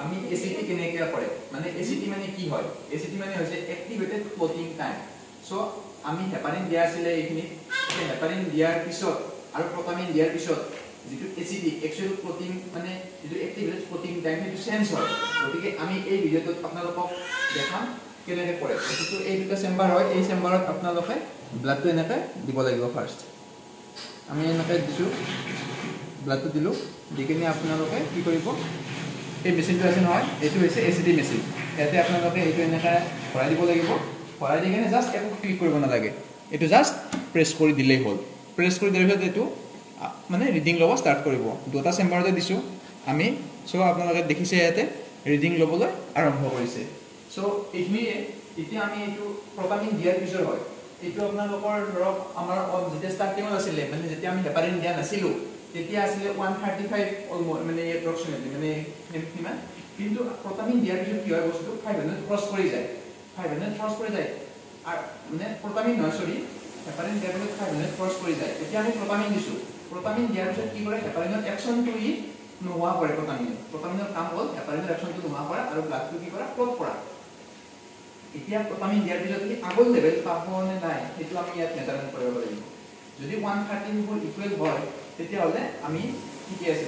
আমি এসিটি কেনেকে কৰে মানে এসিটি মানে কি হয় এসিটি মানে হৈছে এক্টিভেটেড ক্লটিং টাইম সো আমি হেপারিন দিয়া আছিল এইখিনি এই হেপারিন দিয়াৰ পিছত আৰু প্ৰটামিন দিয়াৰ পিছত যেটো এসিটি এক্সুৱেল ক্লটিং মানে যেটো এক্টিভেটেড ক্লটিং টাইম সেইটো চেঞ্জ হয় গতিকে আমি এই ভিডিওটোত আপোনালোকক দেখাম কেনেকে কৰে এটো এই দুটা চেম্বাৰ হয় এই চেম্বাৰত আপোনালোকে ব্লাডটো এনেকে দিব লাগিব ফাৰ্স্ট আমি এনেকে দিছো ব্লাডটো দিলো দিকেনি আপোনালোকে কি কৰিব এই মেচিনটো আছে নহয় এটো হৈছে এসিটি মেচিন এতে আপোনালোকে এইটো এনেকা ভৰাই দিব লাগিব ভৰাই দিকেনে জাস্ট একো ক্লিক কৰিব নালাগে এটো জাস্ট প্ৰেছ কৰি দিলেই হ'ল প্ৰেছ কৰি দিলে এটো মানে ৰিডিং লব ষ্টাৰ্ট কৰিব দুটা চেম্বাৰতে দিছো আমি সো আপোনালোকে দেখিছে ইয়াতে ৰিডিং লবলৈ আৰম্ভ কৰিছে সো এইখিনিয়ে এতিয়া আমি এইটো প্ৰটামিন দিয়াৰ পিছৰ হয় এইটো আপোনালোকৰ ধৰক আমাৰ যেতিয়া ষ্টাৰ্টিংত আছিল মানে যেতিয়া আমি হেপাৰিন দিয়া নাছিলো তেতিয়া আছিল 135 অলমোস্ট মানে এপ্ৰক্সিমেটলি মানে কিমান কিন্তু প্ৰটামিন দিয়াৰ পিছত কি হয় বস্তু 500 ক্ৰস কৰি যায় 500 ক্ৰস কৰি যায় আৰ মানে প্ৰটামিন নহয় সৰি হেপাৰিন দিয়াৰ পিছত 500 ক্ৰস কৰি যায় এতিয়া আমি প্ৰটামিন দিছো প্ৰটামিন দিয়াৰ পিছত কি কৰে হেপাৰিনৰ একচনটো ই নোহোৱা কৰে প্ৰটামিনৰ কাম হ'ল হেপাৰিনৰ একচনটো নোহোৱা কৰা আৰু ব্লাডটো কি কৰা ক্লট কৰা এতিয়া প্ৰটামিন দিয়াৰ পিছত কি আগৰ লেভেল পাব নে নাই সেইটো আমি ইয়াত নিৰ্ধাৰণ কৰিব লাগিব যদি 113 ইকুৱেল হয় তেতিয়া হলে আমি ঠিকে আছে